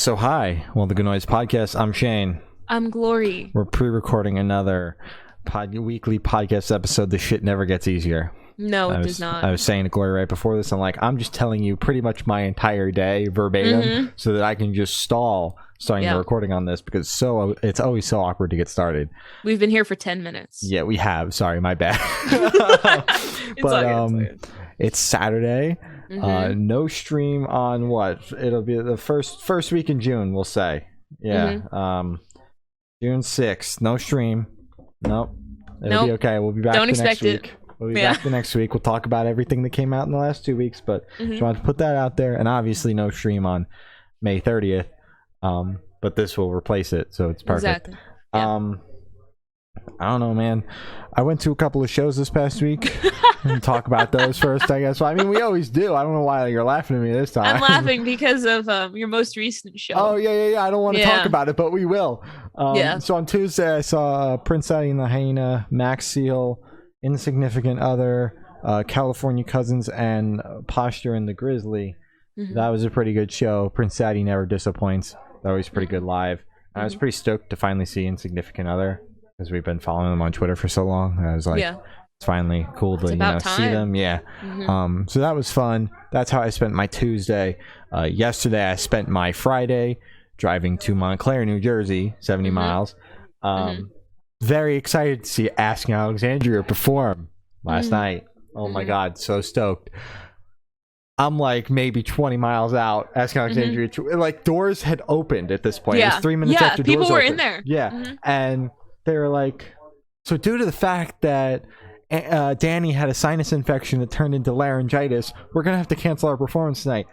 So hi, well, the Good Noise Podcast. I'm Shane. I'm Glory. We're pre-recording another weekly podcast episode. This shit never gets easier. No, it does not. I was saying to Glory right before this, I'm just telling you pretty much my entire day verbatim so that I can just stall starting the recording on this because it's always so awkward to get started. We've been here for 10 minutes. Yeah, we have. Sorry, my bad. It's Saturday. No stream on what? It'll be the first week in June, we'll say. Yeah. June 6th. No stream. Nope. It'll be okay. We'll be back the next week. We'll be back the next week. We'll talk about everything that came out in the last 2 weeks, but just wanted to put that out there. And obviously no stream on May 30th. But this will replace it, so it's perfect. Exactly. Yeah. I don't know, man. I went to a couple of shows this past week. And talk about those first, I guess. Well, I mean, we always do. I don't know why you're laughing at me this time. I'm laughing because of your most recent show. Oh, yeah. I don't want to talk about it, but we will. So on Tuesday, I saw Prince Daddy and the Hyena, Max Seal, Insignificant Other, California Cousins, and Posture and the Grizzly. That was a pretty good show. Prince Daddy never disappoints. They're always pretty good live. I was pretty stoked to finally see Insignificant Other because we've been following them on Twitter for so long. I was like... It's finally cool to see them. So that was fun. That's how I spent my Tuesday. Yesterday I spent my Friday driving to Montclair, New Jersey, 70 miles. Very excited to see Asking Alexandria perform last night. Oh my god, so stoked. I'm like maybe 20 miles out. Asking Alexandria, like doors had opened at this point. It was 3 minutes after doors people were opened. in there. And they were like, so due to the fact that Danny had a sinus infection that turned into laryngitis, we're gonna have to cancel our performance tonight.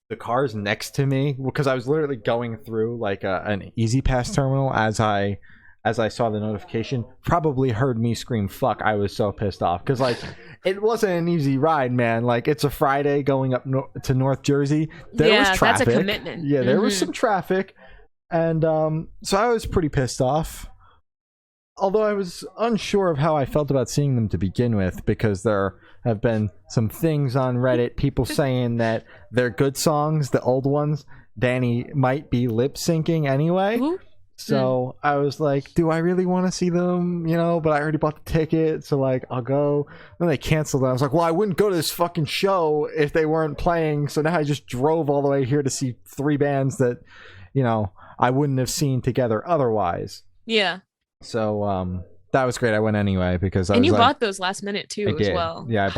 The cars next to me, because I was literally going through like an Easy Pass terminal as I saw the notification, probably heard me scream fuck. I was so pissed off because like it wasn't an easy ride, man. Like it's a Friday going up to North Jersey. There was traffic. That's a commitment. There was some traffic, and so I was pretty pissed off. Although I was unsure of how I felt about seeing them to begin with, because there have been some things on Reddit, people saying that they're good songs, the old ones, Danny might be lip syncing anyway. So I was like, do I really want to see them? You know, but I already bought the ticket, so like I'll go. Then they canceled it. I was like, well, I wouldn't go to this fucking show if they weren't playing. So now I just drove all the way here to see three bands that, you know, I wouldn't have seen together otherwise. Yeah. So that was great. I went anyway because I and was you like, bought those last minute too as well. Yeah, I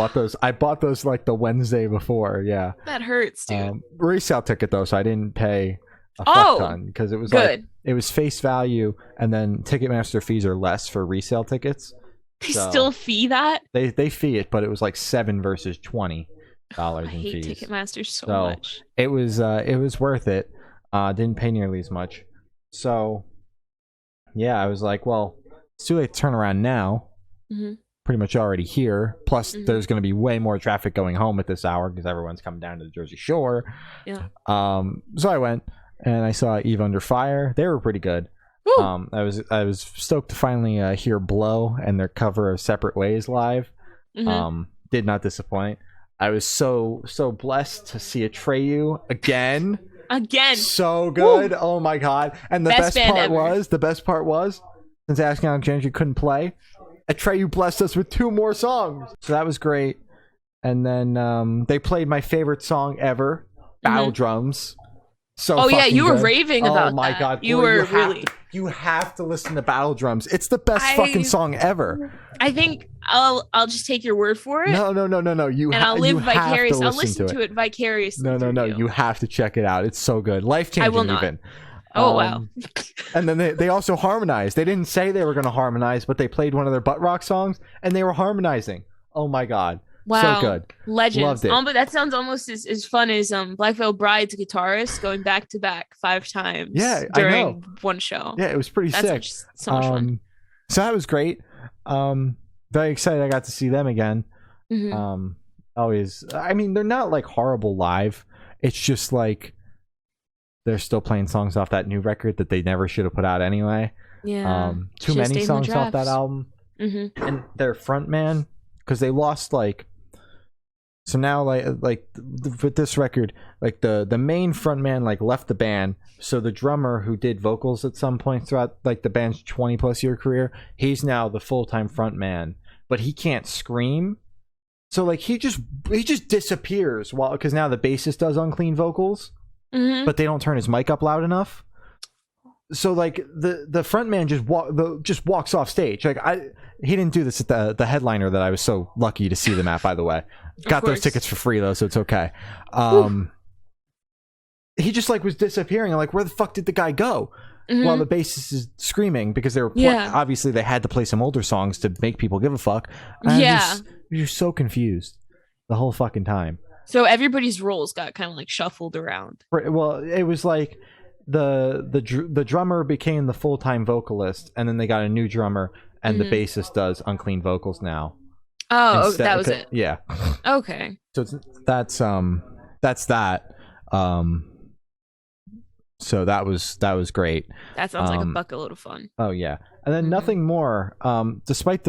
bought those like the Wednesday before. Yeah, that hurts, dude. Resale ticket though, so I didn't pay a fuck ton because it was good. Like it was face value, and then Ticketmaster fees are less for resale tickets. They still fee that? They fee it, but it was like $7 versus $20 in fees. I hate Ticketmaster so much. It was worth it. Didn't pay nearly as much. So. Yeah, I was like, well, it's too late to turn around now. Pretty much already here. Plus, there's going to be way more traffic going home at this hour because everyone's coming down to the Jersey Shore. Yeah. So I went and I saw Eve Under Fire. They were pretty good. I was stoked to finally hear Blow and their cover of Separate Ways live. Did not disappoint. I was so blessed to see Atreyu again. So good. Woo. Oh my god. And the best part was since Asking Alexandria couldn't play, Atreyu blessed us with 2 more songs, so that was great. And then they played my favorite song ever, Battle Drums. So you were good. raving about that. Oh my god, you have to listen to Battle Drums. It's the best fucking song ever. I think I'll just take your word for it. No. I'll live vicariously. I'll listen to it vicariously. No. You have to check it out. It's so good. Life-changing. I will not. Even. Oh wow. And then they also harmonized. They didn't say they were going to harmonize, but they played one of their butt rock songs and they were harmonizing. Oh my god. Wow. So good. Legends. Loved it. But that sounds almost as fun as Black Veil Bride's guitarist going back to back 5 times during one show. Yeah, it was pretty sick. So much fun. So that was great. Very excited I got to see them again. Always, I mean, they're not like horrible live. It's just like they're still playing songs off that new record that they never should have put out anyway. Yeah. Too many songs off that album. And their front man, because they lost like So now, with this record, like the main frontman like left the band. So the drummer who did vocals at some point throughout like the band's 20+ year career, he's now the full-time frontman, but he can't scream. So like he just disappears because now the bassist does unclean vocals, but they don't turn his mic up loud enough. So like the frontman just walks off stage. Like he didn't do this at the headliner that I was so lucky to see them at, by the way. Got those tickets for free though, so it's okay. He just like was disappearing. I'm like, where the fuck did the guy go? While the bassist is screaming because they were obviously they had to play some older songs to make people give a fuck. And you're so confused the whole fucking time. So everybody's roles got kind of like shuffled around. Well, it was like the drummer became the full-time vocalist, and then they got a new drummer, and the bassist does unclean vocals now. Oh, that was it. Yeah. Okay. So that's that. So that was great. That sounds like a bucket-load of fun. Oh yeah, and then nothing more. Despite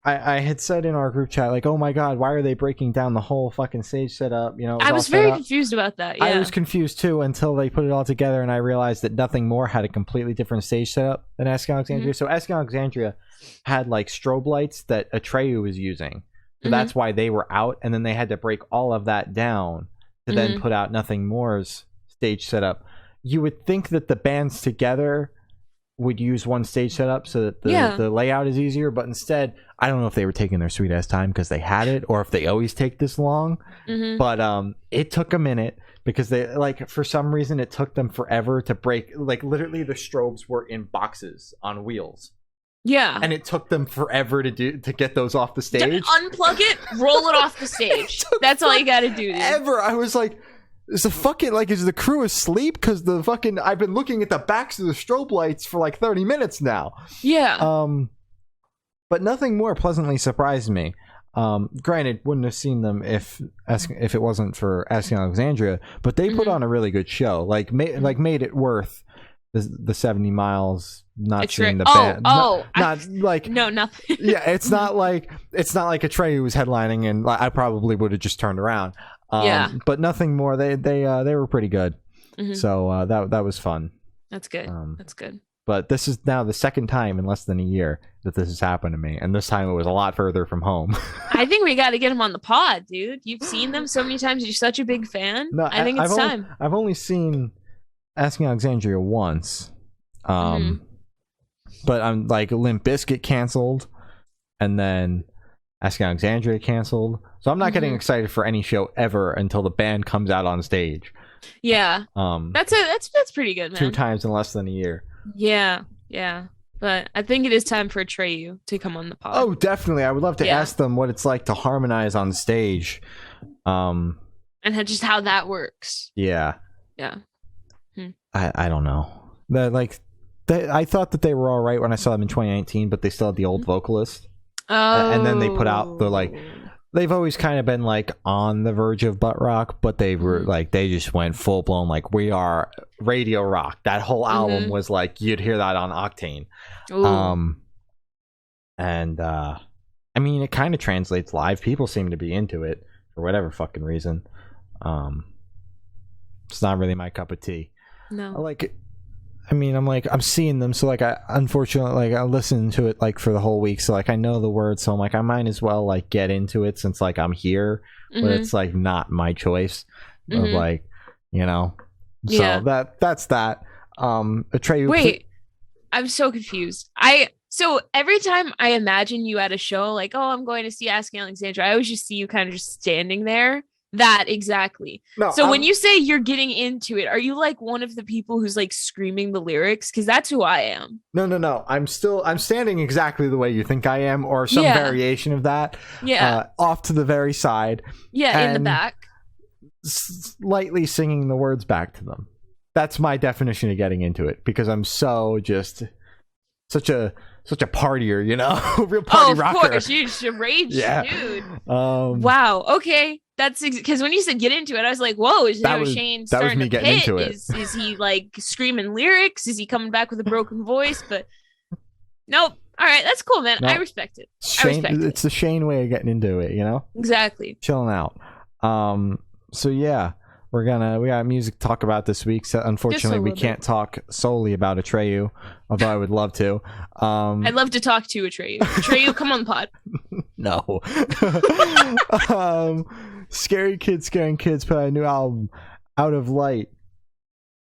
I had said in our group chat, like, oh my god, why are they breaking down the whole fucking stage setup? You know, I was very confused about that. Yeah. I was confused too until they put it all together, and I realized that Nothing More had a completely different stage setup than Asking Alexandria. So Asking Alexandria had like strobe lights that Atreyu was using, so that's why they were out, and then they had to break all of that down to then put out Nothing More's stage setup. You would think that the bands together would use one stage setup so that the layout is easier, but instead, I don't know if they were taking their sweet ass time because they had it, or if they always take this long. But it took a minute because they like for some reason it took them forever to break. Like literally, the strobes were in boxes on wheels. Yeah, and it took them forever to get those off the stage. Unplug it, roll it off the stage. That's all you got to do. Dude. I was like, is the crew asleep? Because I've been looking at the backs of the strobe lights for like 30 minutes now. Yeah. But Nothing More pleasantly surprised me. Granted, wouldn't have seen them if it wasn't for Asking Alexandria, but they put on a really good show. Like made it worth the 70 miles. Not seeing the band. Not like no, nothing. Yeah, it's not like Atreyu was headlining, and I probably would have just turned around. But Nothing More. They were pretty good. So that was fun. That's good. That's good. But this is now the second time in less than a year that this has happened to me, and this time it was a lot further from home. I think we got to get him on the pod, dude. You've seen them so many times. You're such a big fan. No, I think it's time. I've only seen Asking Alexandria once. But I'm like Limp Bizkit canceled, and then Asking Alexandria canceled. So I'm not getting excited for any show ever until the band comes out on stage. Yeah. That's pretty good, man. 2 times in less than a year. Yeah. But I think it is time for Atreyu to come on the pod. Oh, definitely. I would love to ask them what it's like to harmonize on stage. And just how that works. Yeah. Yeah. I don't know. I thought that they were all right when I saw them in 2019, but they still had the old vocalist. Oh. And then they put out they've always kind of been like on the verge of butt rock, but they were like, they just went full blown like, we are radio rock. That whole album was like, you'd hear that on Octane. Ooh. I mean, it kind of translates live. People seem to be into it for whatever fucking reason. It's not really my cup of tea. No. I like it. I mean, I'm seeing them, so like I listen to it like for the whole week, so like I know the words, so I'm like I might as well like get into it since like I'm here, but it's like not my choice of like, you know. So that's that. Atreyu. Wait, I'm so confused. So every time I imagine you at a show, like, oh, I'm going to see Asking Alexandria, I always just see you kind of just standing there. That exactly. No, so when you say you're getting into it, are you like one of the people who's like screaming the lyrics? Because that's who I am. No. I'm standing exactly the way you think I am, or some variation of that. Yeah. Off to the very side. Yeah, in the back. Slightly singing the words back to them. That's my definition of getting into it, because I'm so just such a partier, you know, real party rocker. Of course, you're a rage dude. Wow. Okay. That's because when you said get into it, I was like, whoa, is Shane starting to pit? Into it. Is he like screaming lyrics? Is he coming back with a broken voice? But nope. All right, that's cool, man. No, I respect it. It's the Shane way of getting into it, you know? Exactly. Chilling out. So yeah, we got music to talk about this week. So unfortunately, we can't talk solely about Atreyu, although I would love to. I'd love to talk to Atreyu. Atreyu, come on the pod. No. Scary Kids Scaring Kids put out a new album, Out of Light.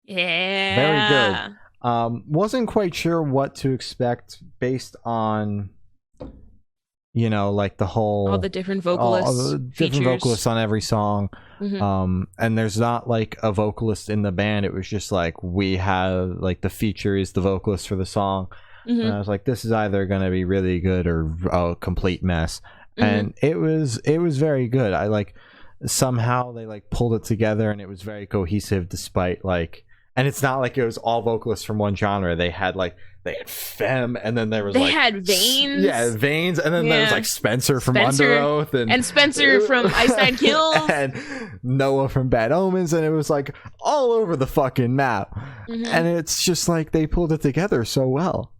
Yeah. Very good. Wasn't quite sure what to expect based on, you know, like all the different vocalists, different vocalists on every song. And there's not like a vocalist in the band. It was just like we have like the feature is the vocalist for the song. And I was like, this is either going to be really good or a complete mess. And it was very good. I like somehow they like pulled it together and it was very cohesive despite like, and it's not like it was all vocalists from one genre. They had Faim, and then there was they had Veins. Yeah, Veins, and then there was like Spencer from Under Oath, and Spencer from Ice Nine Kills, and Noah from Bad Omens, and it was like all over the fucking map. And it's just like they pulled it together so well.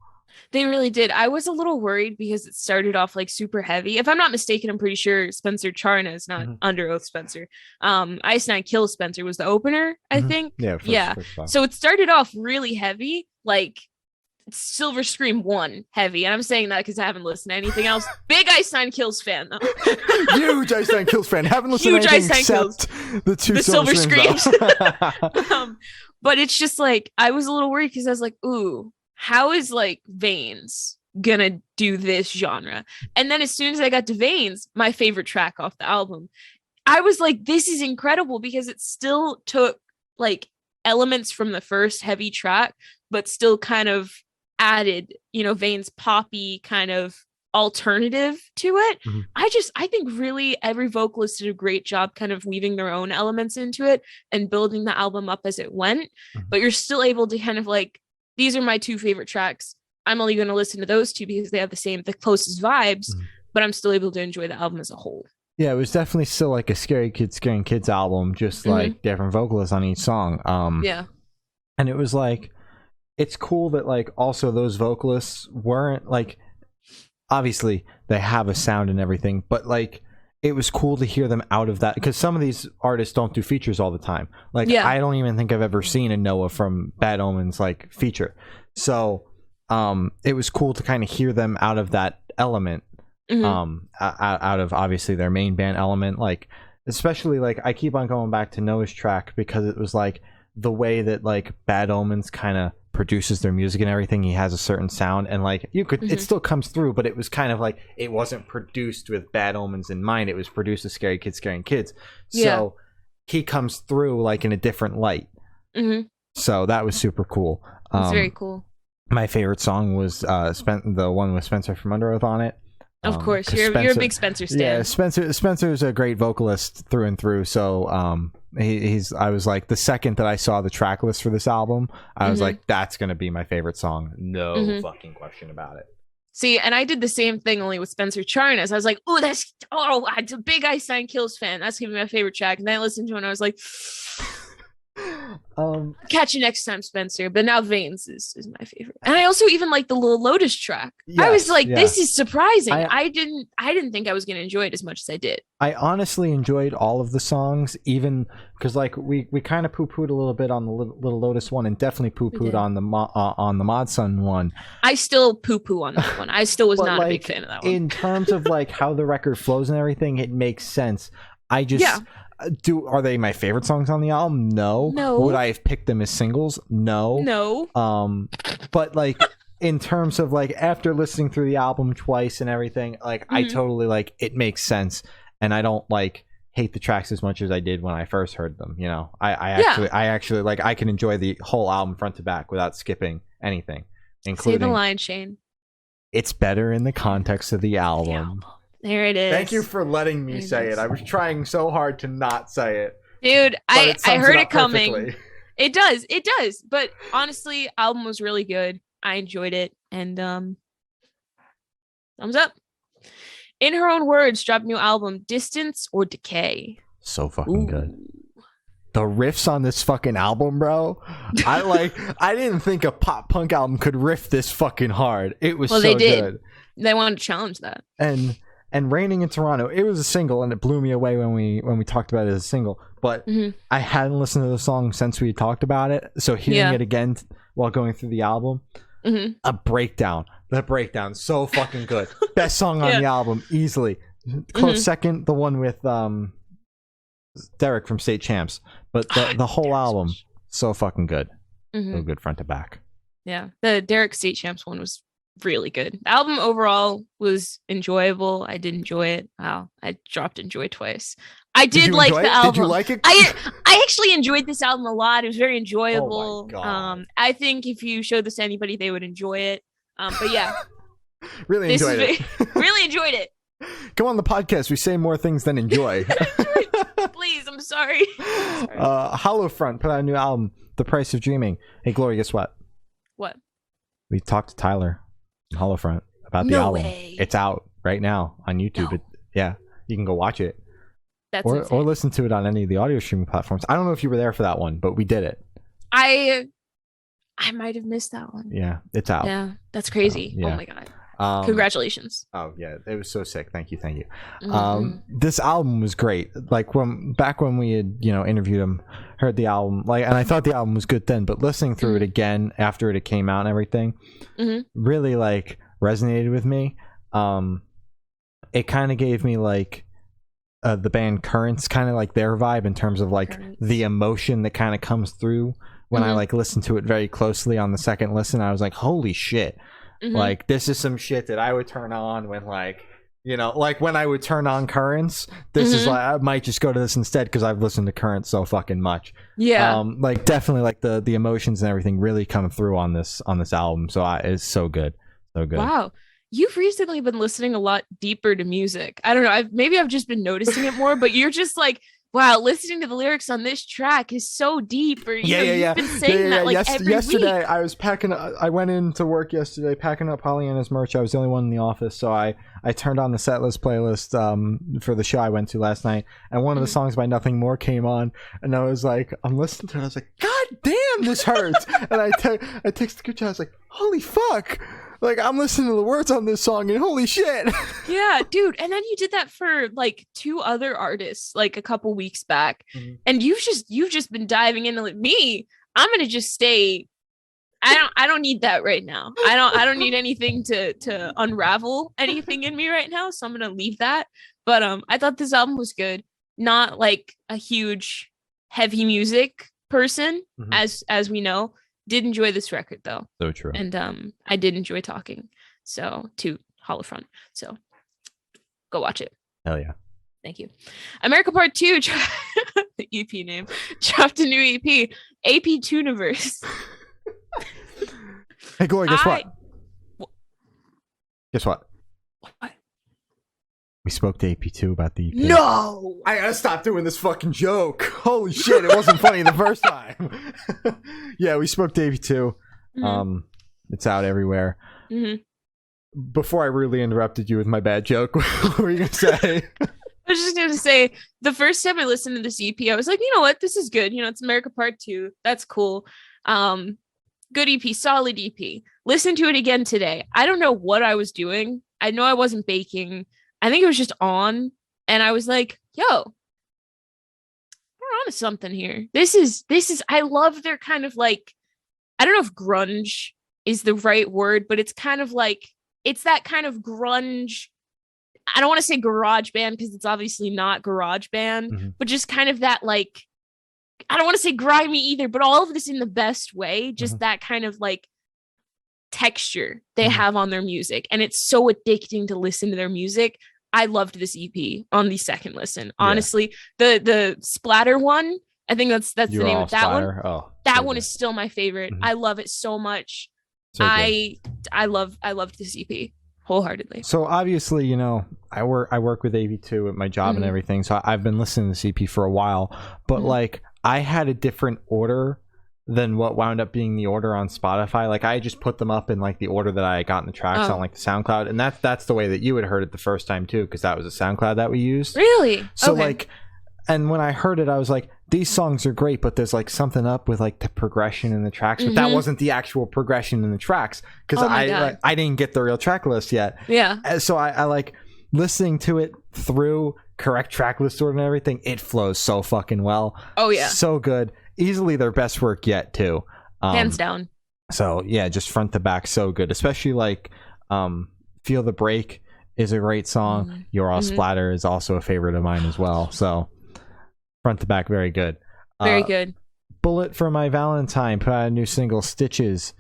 They really did. I was a little worried because it started off like super heavy. If I'm not mistaken, I'm pretty sure Spencer Charna is not Under Oath Spencer. Ice Nine Kills Spencer was the opener, I think. Yeah. So it started off really heavy, like Silver Scream 1 heavy. And I'm saying that because I haven't listened to anything else. Big Ice Nine Kills fan, though. Huge Ice Nine Kills fan. Haven't listened to anything except the Silver Screams. But it's just like, I was a little worried because I was like, ooh, how is like Veins gonna do this genre? And then as soon as I got to Veins, my favorite track off the album, I was like, this is incredible because it still took like elements from the first heavy track, but still kind of added, you know, Veins poppy kind of alternative to it. I think really every vocalist did a great job kind of weaving their own elements into it and building the album up as it went. But you're still able to kind of like, these are my two favorite tracks. I'm only going to listen to those two because they have the closest vibes, but I'm still able to enjoy the album as a whole. Yeah, it was definitely still like a Scary Kids Scaring Kids album, just like different vocalists on each song. And it was like, it's cool that like also those vocalists weren't like, obviously they have a sound and everything, but like it was cool to hear them out of that because some of these artists don't do features all the time. Like I don't even think I've ever seen a Noah from Bad Omens like feature. So it was cool to kind of hear them out of that element, out of obviously their main band element. Like especially like I keep on going back to Noah's track because it was like the way that like Bad Omens kind of produces their music and everything. He has a certain sound and like you could it still comes through, but it was kind of like it wasn't produced with Bad Omens in mind. It was produced as Scary Kids Scaring Kids. So he comes through like in a different light. So that was super cool. It's very cool. My favorite song was the one with Spencer from Under Oath on it. Of course, you're a big Spencer stan. Yeah, Spencer's a great vocalist through and through. So I was like, the second that I saw the track list for this album, I was like, that's gonna be my favorite song, no fucking question about it. See, and I did the same thing only with Spencer Charnas. I was like, I'm a big Ice Nine Kills fan. That's gonna be my favorite track. And then I listened to it and I was like, catch you next time, Spencer. But now Veins is my favorite, and I also even like the Little Lotus track. I was like, this is surprising. I didn't think I was going to enjoy it as much as I did. I honestly enjoyed all of the songs, even because like we kind of poo-pooed a little bit on the Little Lotus one, and definitely poo-pooed on the Mod Sun one. I still poo-poo on that one. I still was not a big fan of that one. In terms of like how the record flows and everything, it makes sense. I just are they my favorite songs on the album? No. Would I have picked them as singles? No. But like in terms of like after listening through the album twice and everything, like I totally like it makes sense, and I don't like hate the tracks as much as I did when I first heard them. You know, I actually like I can enjoy the whole album front to back without skipping anything, including. Say the line, Shane. It's better in the context of the album. There it is. Thank you for letting me say it. I was trying so hard to not say it. Dude, I heard it coming. Perfectly. It does. But honestly, album was really good. I enjoyed it. And thumbs up. In her own words, dropped new album, Distance or Decay. So fucking good. the riffs on this fucking album, bro. I didn't think a pop punk album could riff this fucking hard. It was they did. Good. They wanted to challenge that. And Raining in Toronto, it was a single, and it blew me away when we talked about it as a single. But I hadn't listened to the song since we talked about it, so hearing it again while going through the album, a breakdown. The breakdown, so fucking good. Best song on the album, easily. Close second, the one with Derek from State Champs, but the whole album, so fucking good. So good front to back. Yeah, the Derek State Champs one was really good. The album overall was enjoyable. I did enjoy it. Wow, I dropped enjoy twice. I did like the album. Did you like it? I actually enjoyed this album a lot. It was very enjoyable. Oh my God. I think if you showed this to anybody, they would enjoy it. But yeah, really enjoyed it. Really enjoyed it. Come on the podcast. We say more things than enjoy. Please, I'm sorry. Hollow Front put out a new album, The Price of Dreaming. Hey, Glory, guess what? What? We talked to Tyler from Hollow Front about the album. Way. It's out right now on YouTube. No. Yeah, you can go watch it. That's or listen to it on any of the audio streaming platforms. I don't know if you were there for that one, but we did it. I might have missed that one. Yeah, it's out. Yeah, that's crazy. Oh my God. Congratulations. Oh yeah, it was so sick. Thank you. This album was great. Like back when we had interviewed him, heard the album, and I thought the album was good then, but listening through it again after it came out and everything really resonated with me. It kind of gave me the band Currents, kind of like their vibe in terms of the emotion that kind of comes through when I listened to it very closely on the second listen. I was like, holy shit. This is some shit that I would turn on when when I would turn on Currents. This is I might just go to this instead because I've listened to Currents so fucking much. Yeah. Definitely the emotions and everything really come through on this album. So it's so good. So good. Wow. You've recently been listening a lot deeper to music. I don't know. Maybe I've just been noticing it more, but you're just wow, listening to the lyrics on this track is so deep. Or you've been saying that every yesterday week. I was packing. I went into work yesterday packing up Pollyanna's merch. I was the only one in the office, so I turned on the setlist playlist for the show I went to last night, and one of the songs by Nothing More came on, and I was like, I'm listening to it. I was like, God damn, this hurts. And I texted the group chat. I was like, holy fuck. I'm listening to the words on this song and holy shit. Yeah, dude. And then you did that for two other artists a couple weeks back. And you've just been diving into me. I'm gonna just stay. I don't need that right now. I don't need anything to unravel anything in me right now. So I'm gonna leave that. But I thought this album was good. Not a huge heavy music person, as we know. Did enjoy this record though. So true. And I did enjoy talking to Hollow Front. So go watch it. Hell yeah. Thank you. America Part 2 the EP name dropped a new EP, AP Tuniverse. Hey Glory, guess what? Guess what? What? We spoke to AP2 about the EP. No! I gotta stop doing this fucking joke. Holy shit, it wasn't funny the first time. Yeah, we spoke to AP2. It's out everywhere. Before I really interrupted you with my bad joke, what were you gonna say? I was just gonna say, the first time I listened to this EP, I was like, you know what? This is good. It's America Part 2. That's cool. Good EP, solid EP. Listen to it again today. I don't know what I was doing. I know I wasn't baking. I think it was just on, and I was like, yo, we're on to something here. This is, I love their kind of I don't know if grunge is the right word, but it's kind of it's that kind of grunge. I don't want to say garage band because it's obviously not garage band, but just kind of that I don't want to say grimy either, but all of this in the best way, just that kind of texture they have on their music. And it's so addicting to listen to their music. I loved this EP on the second listen. Honestly, the Splatter one, I think that's the name of that Splatter. One. Oh, that so one good. Is still my favorite. I love it so much. So I loved this EP wholeheartedly. So obviously, I work with AP2 at my job and everything. So I've been listening to this EP for a while, but I had a different order than what wound up being the order on Spotify. I just put them up in the order that I got in the tracks on the SoundCloud, and that's the way that you had heard it the first time too, because that was a SoundCloud that we used. Really? So and when I heard it, I was like, these songs are great, but there's like something up with like the progression in the tracks, but that wasn't the actual progression in the tracks because I didn't get the real track list yet. Yeah. So I like listening to it through correct track list order and everything. It flows so fucking well. Oh yeah, so good. Easily their best work yet too. Hands down. So yeah, just front to back, so good. Especially like Feel the Break is a great song. You're All Splatter is also a favorite of mine as well. So front to back, very good. Very good. Bullet for My Valentine put out a new single, Stitches.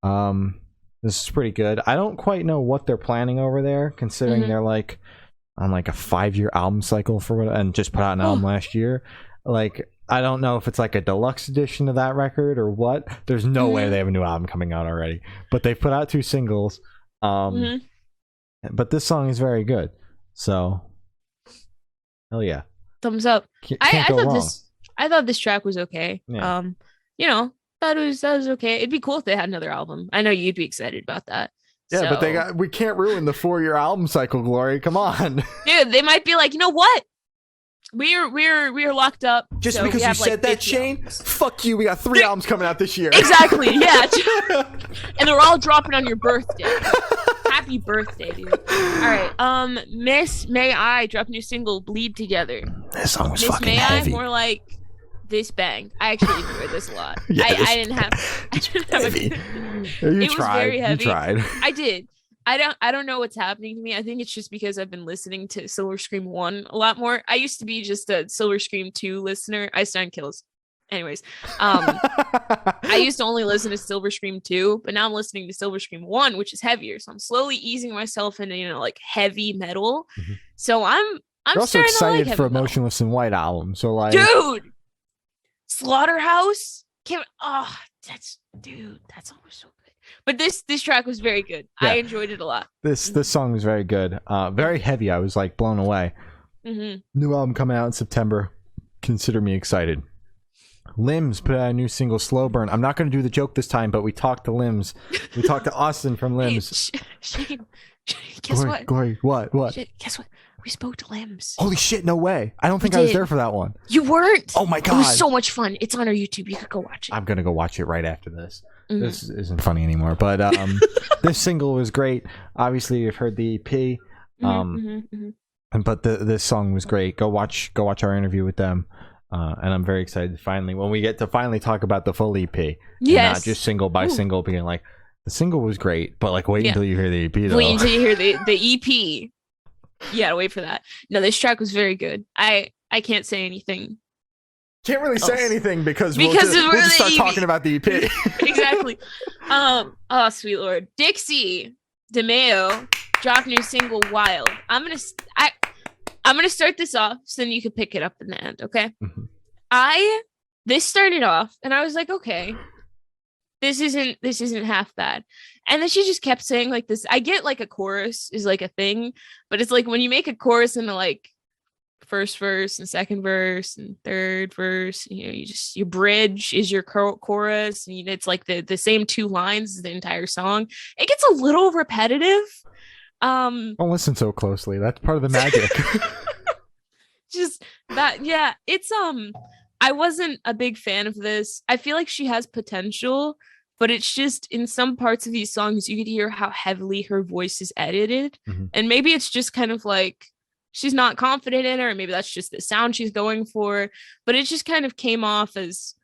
This is pretty good. I don't quite know what they're planning over there, considering they're like on like a 5-year album cycle for what, and just put out an album last year. Like, I don't know if it's like a deluxe edition of that record or what. There's no way they have a new album coming out already. But they've put out 2 singles. But this song is very good. So, hell yeah. Thumbs up. I thought this track was okay. Yeah. That was okay. It'd be cool if they had another album. I know you'd be excited about that. Yeah, but we can't ruin the 4-year album cycle, Glory. Come on. Dude, they might be like, you know what? We're locked up. Just so because you said that, Shane? Albums. Fuck you. We got 3 albums coming out this year. Exactly. Yeah. And they're all dropping on your birthday. Happy birthday, dude. All right. Miss May I dropped a new single, Bleed Together. This song was fucking May heavy. I, more like this bang. I actually enjoyed this a lot. Yeah, I didn't have heavy. It was very heavy. You tried. I did. I don't know what's happening to me. I think it's just because I've been listening to Silver Scream 1 a lot more. I used to be just a Silver Scream 2 listener. I stand kills. Anyways, I used to only listen to Silver Scream 2, but now I'm listening to Silver Scream 1, which is heavier. So I'm slowly easing myself into, like heavy metal. So I'm You're also excited like for a Motionless in White album. So like, dude, Slaughterhouse that's always so good. But this track was very good. Yeah. I enjoyed it a lot. This song was very good. Very heavy. I was like blown away. New album coming out in September. Consider me excited. Limbs put out a new single, Slow Burn. I'm not going to do the joke this time, but we talked to Limbs. We talked to Austin from Limbs. Shane, guess what? Glory, what? Guess what? We spoke to Limbs. Holy shit, no way. I don't think I was there for that one. You weren't? Oh my God. It was so much fun. It's on our YouTube. You could go watch it. I'm going to go watch it right after this. This isn't funny anymore, but this single was great. Obviously, you've heard the EP. But this song was great. Go watch our interview with them. And I'm very excited when we get to finally talk about the full EP. Yes. Not just single by single, being like, the single was great, but like wait until you hear the EP though. Wait until you hear the EP. You gotta wait for that. No, this track was very good. I can't say anything. Can't really say anything because we'll just start talking about the EP. Exactly. Oh, sweet Lord. Dixie DeMeo dropped a new single, Wild. I'm gonna start this off so then you can pick it up in the end, okay? This started off and I was like, okay, this isn't half bad. And then she just kept saying like this. I get like a chorus is like a thing, but it's like when you make a chorus into like first verse and second verse and third verse, your bridge is your chorus, and it's like the same 2 lines as the entire song. It gets a little repetitive. Don't listen so closely. That's part of the magic. Just that, yeah. It's I wasn't a big fan of this. I feel like she has potential, but it's just in some parts of these songs you could hear how heavily her voice is edited, and maybe it's just kind of like she's not confident in her, or maybe that's just the sound she's going for, but it just kind of came off as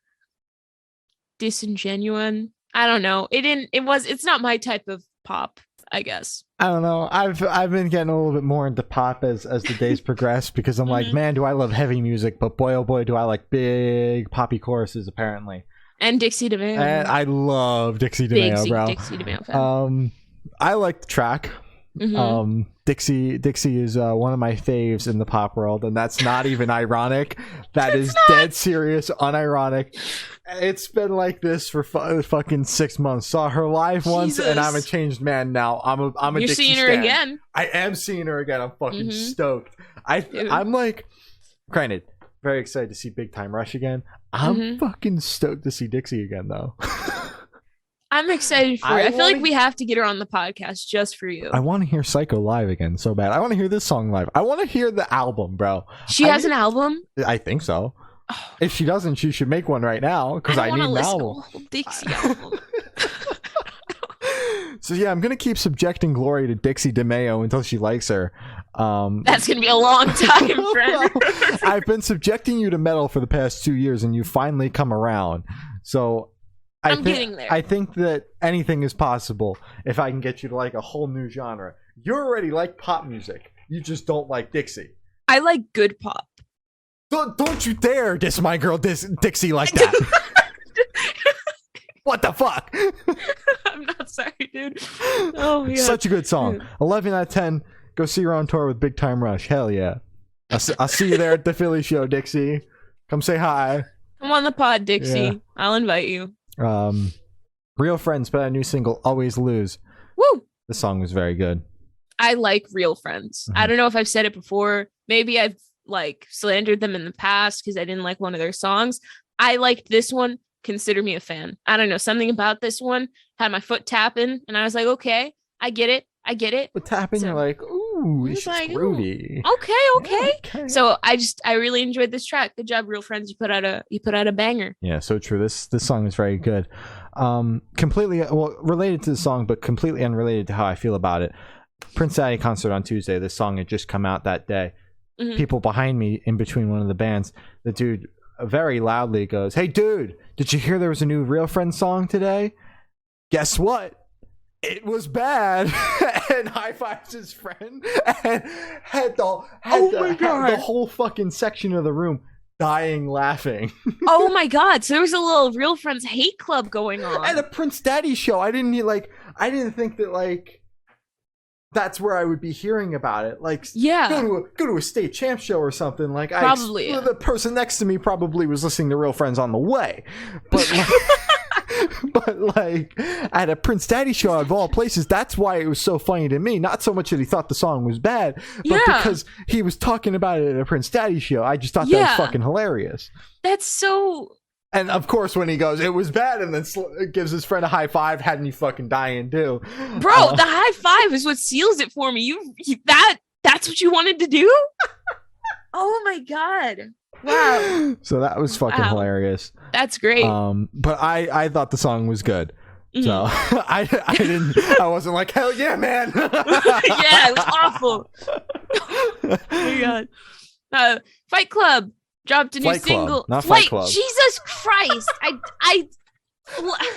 disingenuine. I don't know. It's not my type of pop, I guess. I don't know. I've been getting a little bit more into pop as the days progress, because I'm like, man, do I love heavy music, but boy, oh boy, do I like big poppy choruses, apparently. And Dixie DeMeo. And I love Dixie DeMeo, bro. Dixie DeMeo fan. I like the track. Dixie is one of my faves in the pop world, and that's not even ironic. That is dead serious, unironic. It's been like this for fucking 6 months. Saw her live once, and I'm a changed man now. I'm a You're Dixie seeing her stan. Again. I am seeing her again. I'm fucking stoked. I'm like, granted, very excited to see Big Time Rush again. I'm fucking stoked to see Dixie again, though. I'm excited for it. I feel like we have to get her on the podcast just for you. I want to hear Psycho live again so bad. I want to hear this song live. I want to hear the album, bro. She has an album? I think so. If she doesn't, she should make one right now because I need an album. Dixie album. So yeah, I'm gonna keep subjecting Glory to Dixie DeMayo until she likes her. That's gonna be a long time, friend. I've been subjecting you to metal for the past 2 years, and you finally come around. So I'm getting there. I think that anything is possible if I can get you to like a whole new genre. You already like pop music. You just don't like Dixie. I like good pop. Don't you dare diss my girl Dixie like that. What the fuck? I'm not sorry, dude. Oh, yeah. Such a good song. 11 out of 10. Go see her on tour with Big Time Rush. Hell yeah. I'll see you there at the Philly show, Dixie. Come say hi. Come on the pod, Dixie. Yeah. I'll invite you. Real Friends put out a new single, Always Lose. Woo! The song was very good. I like Real Friends. I don't know if I've said it before. Maybe I've like slandered them in the past because I didn't like one of their songs. I liked this one. Consider me a fan. I don't know. Something about this one had my foot tapping and I was like, okay, I get it. But tapping, so, you're like, ooh, it's like, fruity. Okay. Yeah, okay. So I really enjoyed this track. Good job, Real Friends. You put out a banger. Yeah, so true. This song is very good. Completely related to the song, but completely unrelated to how I feel about it. Prince Daddy concert on Tuesday. This song had just come out that day. Mm-hmm. People behind me, in between one of the bands, the dude very loudly goes, "Hey, dude, did you hear there was a new Real Friends song today? Guess what? It was bad." And high fives his friend and had the whole fucking section of the room dying laughing. Oh my god, so there was a little Real Friends hate club going on at a Prince Daddy show. I didn't think that like that's where I would be hearing about it. Like, yeah, go to a state champ show or something. Like, probably the person next to me probably was listening to Real Friends on the way, but like, but like at a Prince Daddy show of all places, that's why it was so funny to me. Not so much that he thought the song was bad, but because he was talking about it at a Prince Daddy show. I just thought that was fucking hilarious. That's so. And of course, when he goes, "It was bad," and then gives his friend a high five, had me fucking dying too. Bro, the high five is what seals it for me. That's what you wanted to do? Oh my god. Wow. So that was fucking hilarious. That's great. But I thought the song was good. So I wasn't like, hell yeah, man. Yeah, it was awful. Oh my god. Fight Club dropped a new single. Not Fight Club. Jesus Christ.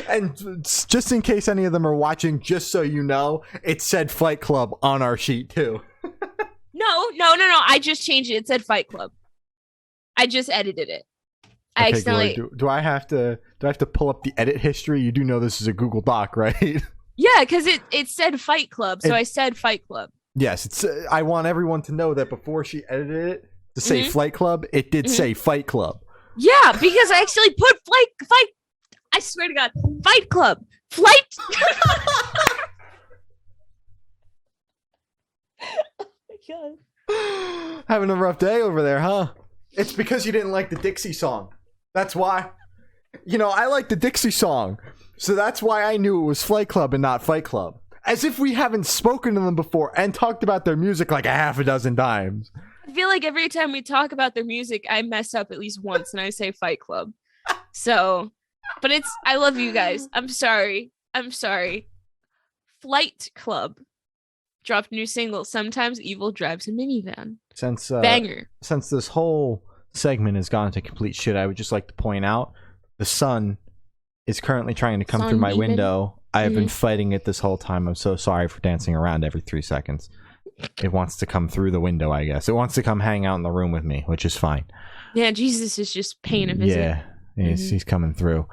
And just in case any of them are watching, just so you know, it said Fight Club on our sheet too. No. I just changed it. It said Fight Club. I just edited it. I accidentally. Do I have to pull up the edit history? You do know this is a Google Doc, right? Yeah, because it said Fight Club, so I said Fight Club. Yes, it's. I want everyone to know that before she edited it to say Flight Club, it did say Fight Club. Yeah, because I actually put Fight. I swear to God, Fight Club, Flight. Oh my God. Having a rough day over there, huh? It's because you didn't like the Dixie song. That's why. You know, I like the Dixie song, so that's why I knew it was Flight Club and not Fight Club. As if we haven't spoken to them before and talked about their music like a half a dozen times. I feel like every time we talk about their music, I mess up at least once and I say Fight Club. So, but I love you guys. I'm sorry. Flight Club dropped a new single. Sometimes Evil Drives a Minivan. Banger. Since this whole segment has gone to complete shit, I would just like to point out the sun is currently trying to come through my window. I have been fighting it this whole time. I'm so sorry for dancing around every 3 seconds. It wants to come through the window, I guess. It wants to come hang out in the room with me, which is fine. Yeah, Jesus is just paying a visit. Yeah, he's coming through.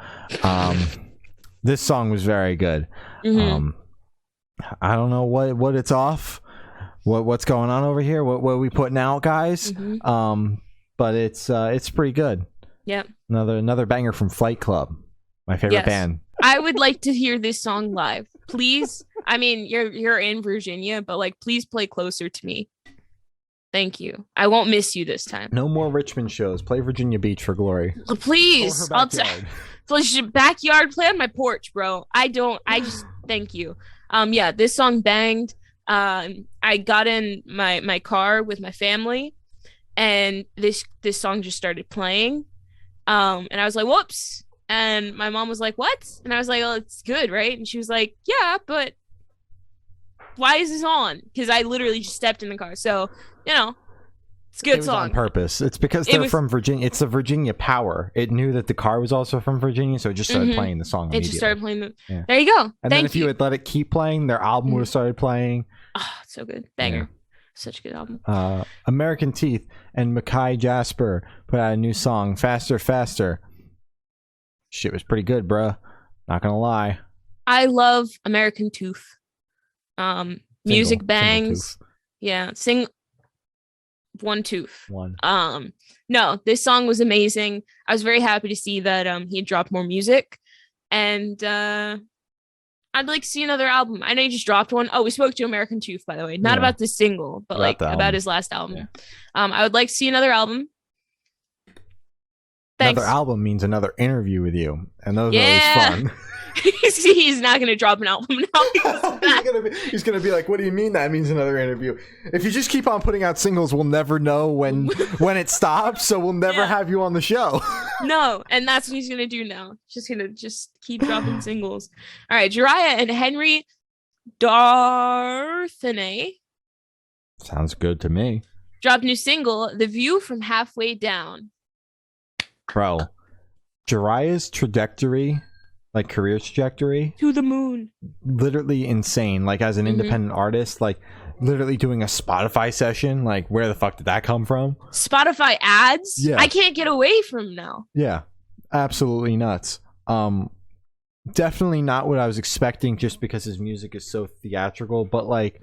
This song was very good. I don't know what it's off. What's going on over here? What are we putting out, guys? But it's pretty good. Yep. Another banger from Flight Club, my favorite band. I would like to hear this song live, please. I mean, you're in Virginia, but like, please play closer to me. Thank you. I won't miss you this time. No more Richmond shows. Play Virginia Beach for glory. Please, backyard. Play on my porch, bro. Just thank you. Yeah, this song banged. I got in my car with my family, and this song just started playing, And I was like, whoops. And my mom was like, what? And I was like, oh, it's good, right? And she was like, yeah, but why is this on? Because I literally just stepped in the car. So, you know, it's a good song. On purpose. It's because they're from Virginia. It's the Virginia Power. It knew that the car was also from Virginia, so it just started playing the song immediately. It just started playing There you go. And then if you had let it keep playing, their album would have started playing. Oh, so good. Banger. Yeah. Such a good album. American Teeth and Mackay Jasper put out a new song, Faster, Faster. Shit was pretty good, bruh. Not gonna lie. I love American Tooth. Music bangs. Yeah. Sing one tooth. One. No, this song was amazing. I was very happy to see that he had dropped more music. And I'd like to see another album. I know you just dropped one. Oh, we spoke to American Tooth, by the way. Not about this single, but about his last album. Yeah. I would like to see another album. Thanks. Another album means another interview with you, and those are always fun. He's not going to drop an album now. He's gonna be like, what do you mean that means another interview? If you just keep on putting out singles, we'll never know when it stops, so we'll never have you on the show. No, and that's what he's going to do now. Just going to keep dropping singles. All right, Jiraiya and Henry Darthenay. Sounds good to me. Dropped a new single, The View from Halfway Down. Bro, Jiraiya's trajectory, like career trajectory, to the moon, literally insane. Like as an independent artist, like literally doing a Spotify session, like where the fuck did that come from? Spotify ads? Yeah, I can't get away from now. Yeah, absolutely nuts. Definitely not what I was expecting, just because his music is so theatrical, but like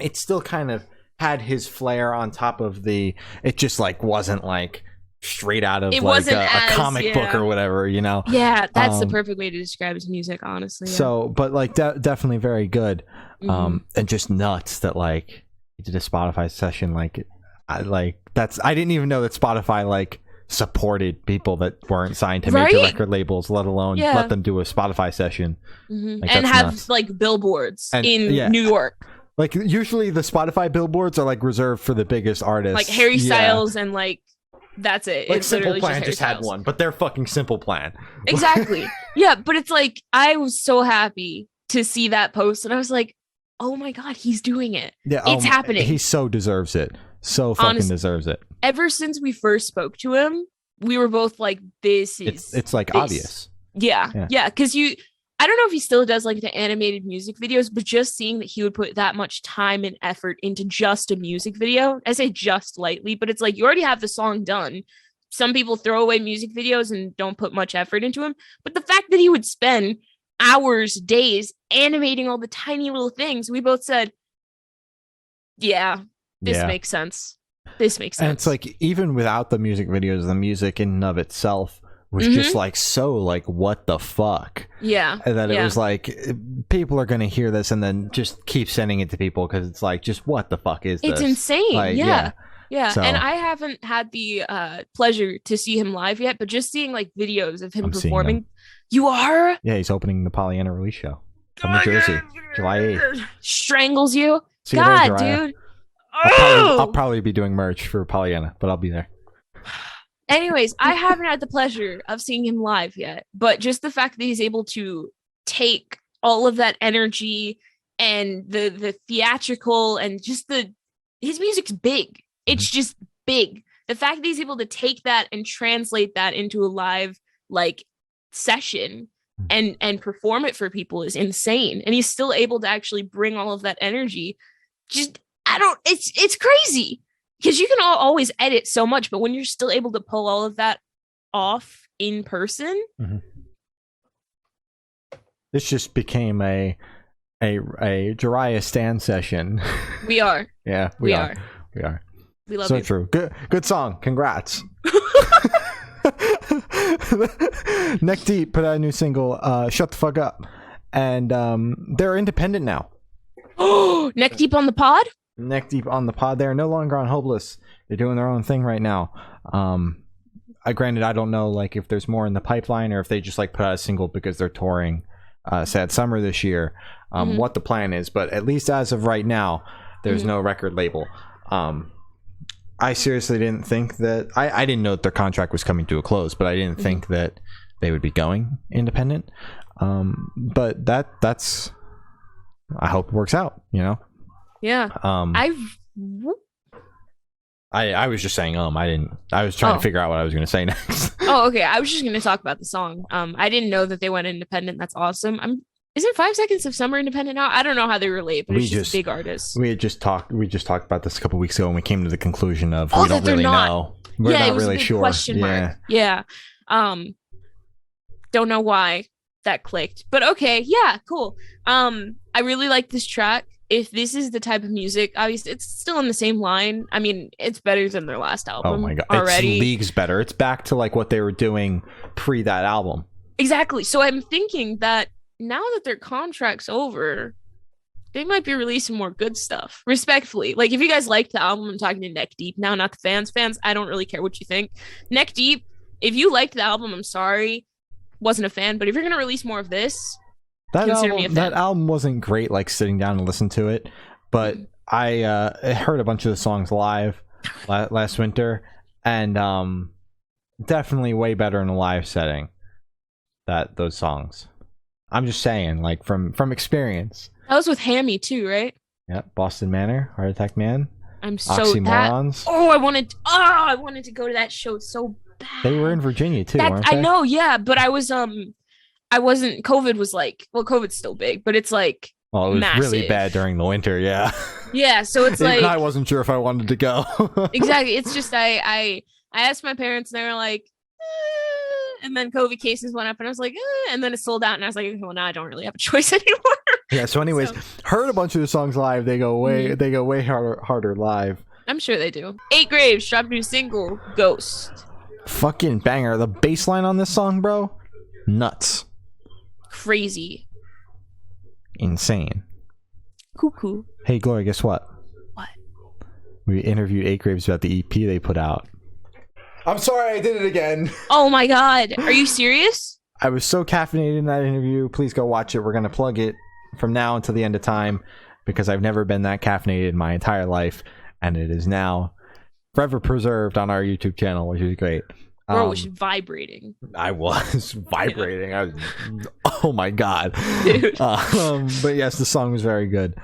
it still kind of had his flair on top of it just like wasn't like straight out of like a comic book or whatever, you know. Yeah, that's the perfect way to describe his music, honestly. Yeah. So, but like definitely very good, and just nuts that like he did a Spotify session. Like, I didn't even know that Spotify like supported people that weren't signed to major record labels, let alone let them do a Spotify session, like, and have nuts. Like billboards in New York. Like usually the Spotify billboards are like reserved for the biggest artists, like Harry Styles and like. That's it. Like it's Simple Plan just had one, but they're fucking Simple Plan. Exactly. Yeah, but it's like I was so happy to see that post, and I was like, "Oh my god, he's doing it! Yeah, it's happening." He so deserves it. So fucking honestly, deserves it. Ever since we first spoke to him, we were both like, "This is." It's like obvious. Yeah, because I don't know if he still does like the animated music videos, but just seeing that he would put that much time and effort into just a music video, I say just lightly, but it's like you already have the song done. Some people throw away music videos and don't put much effort into them. But the fact that he would spend hours, days animating all the tiny little things, we both said, this makes sense. This makes sense. And it's like, even without the music videos, the music in and of itself was just like so like what the fuck, and then it was like people are gonna hear this and then just keep sending it to people because it's like just what the fuck is this? It's insane. Like, so. And I haven't had the pleasure to see him live yet, but just seeing like videos of him performing. You are? Yeah, he's opening the Pollyanna release show from New Jersey, July 8th. Strangles you. God, there, dude. I'll probably be doing merch for Pollyanna, but I'll be there. Anyways, I haven't had the pleasure of seeing him live yet, but just the fact that he's able to take all of that energy and the theatrical and just his music's big. It's just big. The fact that he's able to take that and translate that into a live like session and perform it for people is insane. And he's still able to actually bring all of that energy. It's crazy. Because you can always edit so much, but when you're still able to pull all of that off in person, this just became a Jiraiya Stan session. We are. Yeah, we are. We love so you. True. Good song. Congrats. Neck Deep put out a new single, "Shut the Fuck Up," and they're independent now. Oh, Neck Deep on the pod. Neck Deep on the pod. They're no longer on Hopeless. They're doing their own thing right now. Granted, I don't know like if there's more in the pipeline or if they just like put out a single because they're touring Sad Summer this year. What the plan is, but at least as of right now, there's no record label. I I seriously didn't think that I didn't know that their contract was coming to a close, but I didn't think that they would be going independent. But that's I hope it works out, you know. Yeah. I was just saying I was trying to figure out what I was going to say next. Oh, okay. I was just going to talk about the song. I didn't know that they went independent. That's awesome. Isn't 5 Seconds of Summer independent now? I don't know how they relate, but it's just big artists. We just talked about this a couple weeks ago, and we came to the conclusion of we don't really know. We're not really sure. Question mark. Yeah. Don't know why that clicked, but okay. Yeah, cool. I really like this track. If this is the type of music, obviously it's still in the same line. I mean, it's better than their last album. Oh my god, already. It's leagues better. It's back to like what they were doing pre that album. Exactly. So I'm thinking that now that their contract's over, they might be releasing more good stuff. Respectfully, like if you guys liked the album, I'm talking to Neck Deep now, not the fans. Fans, I don't really care what you think. Neck Deep, if you liked the album, I'm sorry, wasn't a fan. But if you're gonna release more of this. That album wasn't great, like sitting down and listen to it, but I heard a bunch of the songs live last winter, and definitely way better in a live setting. Those songs, I'm just saying, like from experience. That was with Hammy too, right? Yeah, Boston Manor, Heart Attack Man. I'm so Oxymorons. I wanted to go to that show so bad. They were in Virginia too, weren't they? I know, yeah, but I wasn't. COVID was like, well, COVID's still big, but it's like, well, it was massive. Really bad during the winter, yeah. Yeah, so it's like I wasn't sure if I wanted to go. Exactly. It's just I asked my parents, and they were like, and then COVID cases went up, and I was like, and then it sold out, and I was like, well, now I don't really have a choice anymore. Yeah. So, anyways, heard a bunch of the songs live. They go way harder live. I'm sure they do. 8 Graves dropped a new single, Ghost. Fucking banger. The bass line on this song, bro, nuts. Crazy. Insane. Cuckoo. Hey, Gloria, guess what? What? We interviewed 8 Graves about the EP they put out. I'm sorry, I did it again. Oh my god. Are you serious? I was so caffeinated in that interview. Please go watch it. We're going to plug it from now until the end of time because I've never been that caffeinated in my entire life, and it is now forever preserved on our YouTube channel, which is great. Bro was vibrating. I was vibrating. Yeah. Oh my god. Dude. But yes, the song was very good.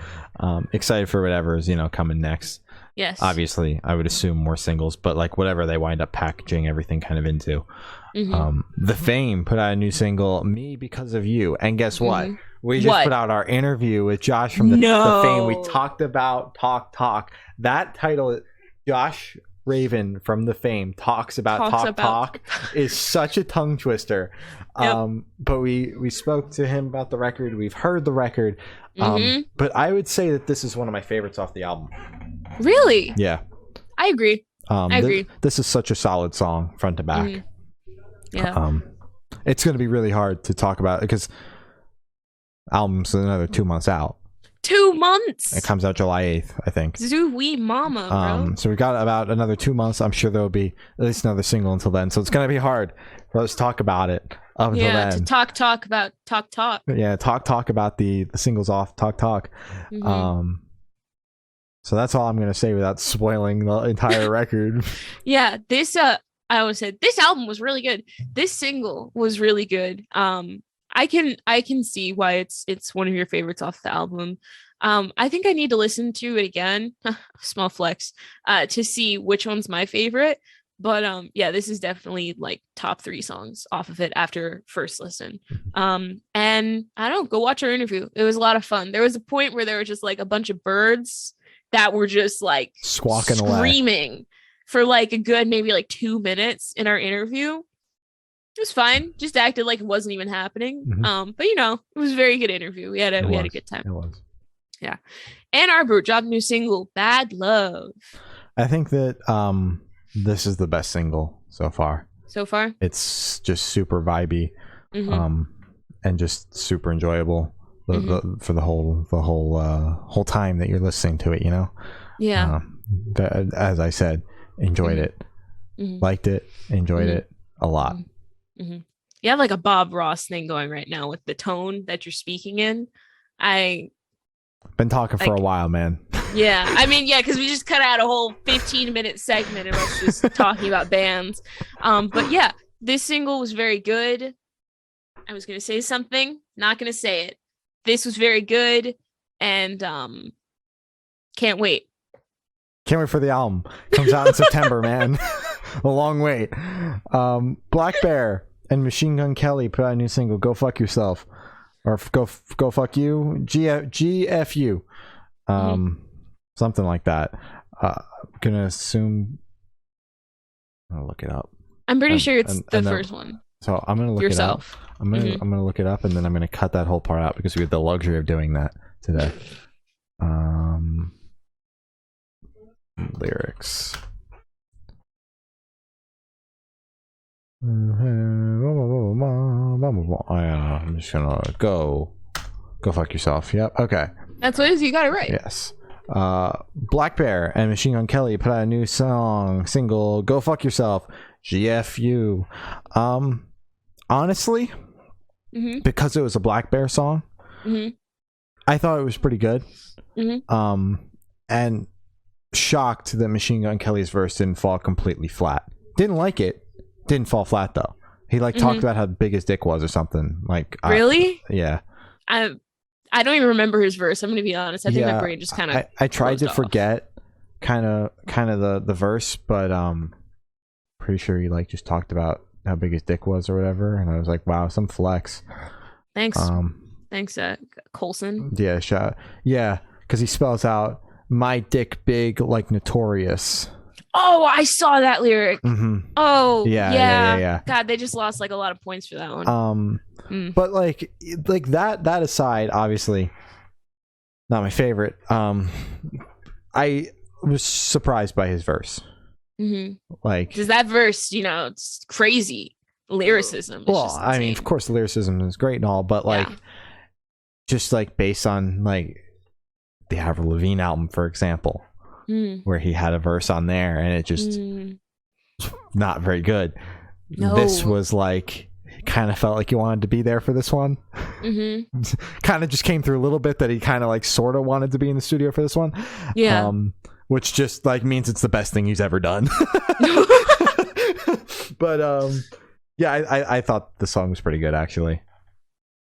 Excited for whatever is coming next. Yes. Obviously, I would assume more singles, but like whatever they wind up packaging everything kind of into. The Faim put out a new single, Me Because of You, and guess what? We just put out our interview with Josh from the Faim. We talked about Talk. That title, Josh Raven from the Faim talks about talk is such a tongue twister. But we spoke to him about the record. We've heard the record. But I would say that this is one of my favorites off the album. Really? Yeah. I agree. I agree. This is such a solid song front to back. Yeah. It's going to be really hard to talk about because album's another 2 months out. 2 months. It comes out July 8th, I think. Zooey mama, bro. So we've got about another 2 months. I'm sure there'll be at least another single until then. So it's going to be hard for us to talk about it up until then. To talk about talk. Yeah, talk about the singles off talk. So that's all I'm going to say without spoiling the entire record. Yeah, this I always said this album was really good. This single was really good. I can see why it's one of your favorites off the album. I think I need to listen to it again. Small flex. To see which one's my favorite. But yeah, this is definitely like top 3 songs off of it after first listen. And I don't know, go watch our interview. It was a lot of fun. There was a point where there were just like a bunch of birds that were just like squawking screaming away for like a good maybe like 2 minutes in our interview. It was fine. Just acted like it wasn't even happening. But it was a very good interview. We had a good time. It was. Yeah. Ann Arbor dropped a new single, Bad Love. I think that this is the best single so far. It's just super vibey, and just super enjoyable for the whole time that you're listening to it. Yeah. As I said, enjoyed it, liked it, enjoyed it a lot. You have like a Bob Ross thing going right now with the tone that you're speaking in. I've been talking for a while, man. Yeah, I mean, yeah, because we just cut out a whole 15-minute segment of us just talking about bands. But yeah, this single was very good. I was gonna say something, not gonna say it. This was very good, and can't wait. Can't wait for the album. Comes out in September, man. A long wait. Black Bear and Machine Gun Kelly put out a new single, "Go Fuck Yourself," or "Go Fuck You," GFU. Something like that. Gonna assume. I'll look it up. I'm pretty sure it's the first one. So I'm gonna look yourself. It up. I'm gonna look it up, and then I'm gonna cut that whole part out because we have the luxury of doing that today. Lyrics. I'm just gonna go fuck yourself. Yep. Okay. That's what it is. You got it right. Yes. Black Bear and Machine Gun Kelly put out a new single, "Go Fuck Yourself," GFU. Honestly, because it was a Black Bear song, I thought it was pretty good. And shocked that Machine Gun Kelly's verse didn't fall completely flat. Didn't like it. Didn't fall flat though. He talked about how big his dick was or something. Like, really? Yeah. I don't even remember his verse. I'm gonna be honest. I think my brain just kind of. I tried to forget kind of the verse, but pretty sure he just talked about how big his dick was or whatever, and I was like, wow, some flex. Thanks. Thanks, Colson. Yeah, yeah, because he spells out "my dick big like Notorious." Oh, I saw that lyric. Oh, yeah. God, they just lost a lot of points for that one. But like that aside, obviously not my favorite. I was surprised by his verse. Because that verse, it's crazy lyricism. Well, I mean, of course, the lyricism is great and all, but just based on the Avril Lavigne album, for example, where he had a verse on there, and it just not very good. No. This was kind of felt like he wanted to be there for this one. Kind of just came through a little bit that he kind of sort of wanted to be in the studio for this one. Yeah. Which just means it's the best thing he's ever done. But I thought the song was pretty good actually.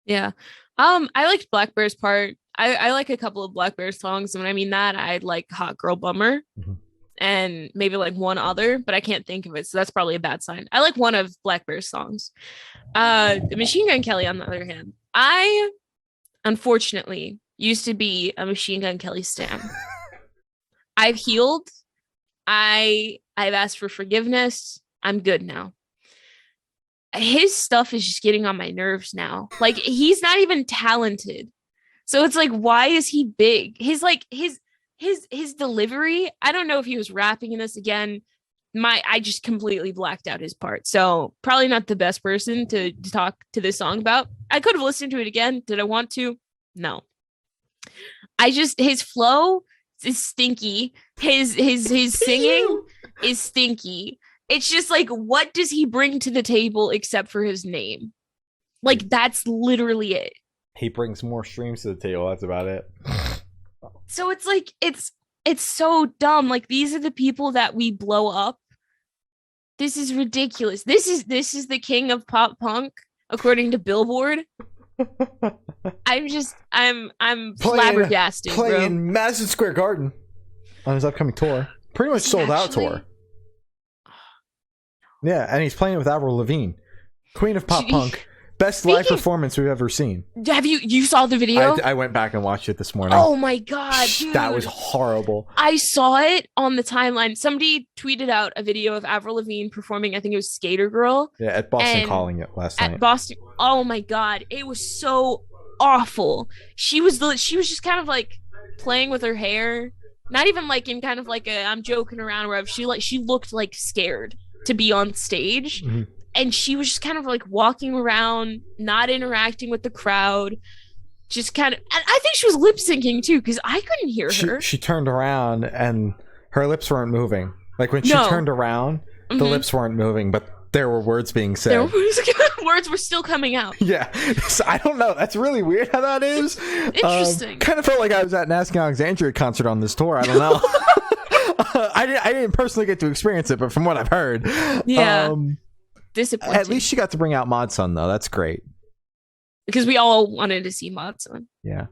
Yeah. I liked Black Bear's part. I like a couple of Black Bear songs, and when I mean that, I like Hot Girl Bummer and maybe one other, but I can't think of it, so that's probably a bad sign. I like one of Black Bear's songs. Machine Gun Kelly, on the other hand, I unfortunately used to be a Machine Gun Kelly stan. I've healed. I've asked for forgiveness. I'm good now. His stuff is just getting on my nerves now. He's not even talented. So it's why is he big? His delivery, I don't know if he was rapping in this again. I just completely blacked out his part. So probably not the best person to talk to this song about. I could have listened to it again. Did I want to? No. His flow is stinky. His singing is stinky. It's just what does he bring to the table except for his name? That's literally it. He brings more streams to the table. That's about it. So it's it's so dumb. These are the people that we blow up. This is ridiculous. This is the king of pop punk, according to Billboard. I'm flabbergasted. Playing Madison Square Garden on his upcoming tour. Pretty much sold out tour. Yeah, and he's playing it with Avril Lavigne, queen of pop punk. Best live performance we've ever seen. Have you saw the video? I went back and watched it this morning. Oh my god, dude. That was horrible. I saw it on the timeline. Somebody tweeted out a video of Avril Lavigne performing, I think it was Skater Girl. Yeah, at Boston Calling it last night. At Boston. Oh my god, it was so awful. She was just kind of playing with her hair. Not even in kind of a I'm joking around where she looked scared to be on stage. And she was just kind of walking around, not interacting with the crowd. Just kind of, and I think she was lip syncing too, because I couldn't hear her. She turned around and her lips weren't moving. When she turned around, the lips weren't moving, but there were words being said. Words were still coming out. Yeah. So I don't know. That's really weird how that is. Interesting. Kind of felt like I was at an Asking Alexandria concert on this tour. I don't know. I didn't personally get to experience it, but from what I've heard. Yeah. Disappointing. At least she got to bring out Mod Sun, though. That's great. Because we all wanted to see Mod Sun. Yeah.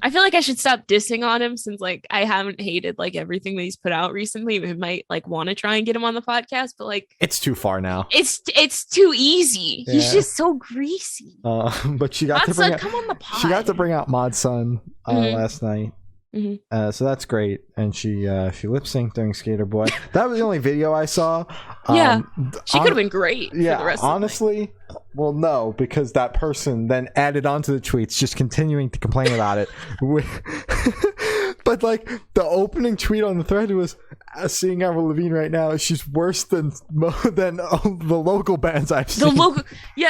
I feel like I should stop dissing on him since like I haven't hated like everything that he's put out recently. We might like want to try and get him on the podcast, but like it's too far now. It's too easy. Yeah. He's just so greasy. But she got Mod to bring Sun, come on the pod. She got to bring out Mod Sun last night. Mm-hmm. So that's great, and she lip synced during Skater Boy. That was the only video I saw. Yeah, she could have been great. Yeah, for the rest honestly, well, no, because that person then added onto the tweets, just continuing to complain about it. But like the opening tweet on the thread was, "Seeing Avril Lavigne right now, she's worse than the local bands I've seen."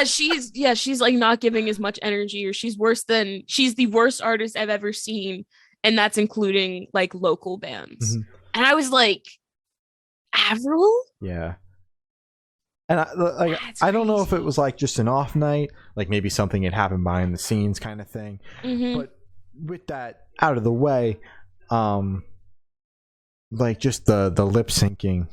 She's like not giving as much energy, or she's the worst artist I've ever seen. And that's including like local bands. Mm-hmm. And I was like, Avril? Yeah. And I don't know if it was like just an off night, like maybe something had happened behind the scenes kind of thing. Mm-hmm. But with that out of the way, like just the lip syncing,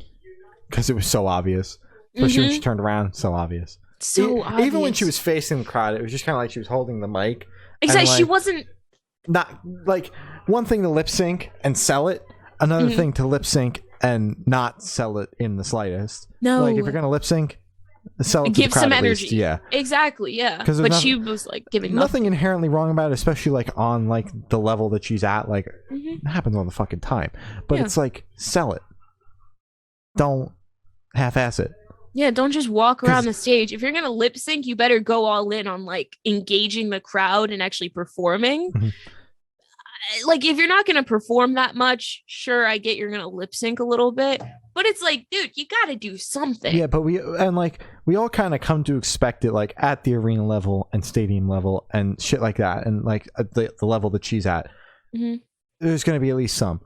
because it was so obvious. Especially when she turned around, so obvious. Obvious. Even when she was facing the crowd, it was just kind of like she was holding the mic. Exactly. Like, she wasn't. Not like one thing to lip sync and sell it, another thing to lip sync and not sell it in the slightest. No, like if you're gonna lip sync, sell it to give the crowd some at energy. Least. Yeah, exactly. Yeah, but she was like giving nothing inherently wrong about it, especially like on like the level that she's at. Like it happens all the fucking time, but it's like sell it. Don't half-ass it. Yeah, don't just walk around the stage. If you're gonna lip sync, you better go all in on like engaging the crowd and actually performing. Mm-hmm. Like if you're not gonna perform that much, sure, I get you're gonna lip sync a little bit, but it's like, dude, you gotta do something. Yeah, but we all kind of come to expect it, like at the arena level and stadium level and shit like that, and like at the level that she's at, there's gonna be at least some.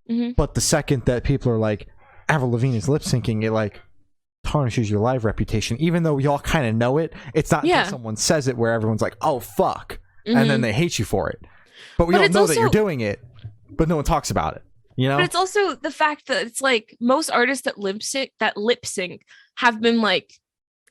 Mm-hmm. But the second that people are like, Avril Lavigne is lip syncing, it like tarnishes your live reputation, even though we all kind of know it. It's not until someone says it where everyone's like, oh fuck, and then they hate you for it. But we all know that you're doing it, but no one talks about it, you know? But it's also the fact that it's like most artists that lip sync have been like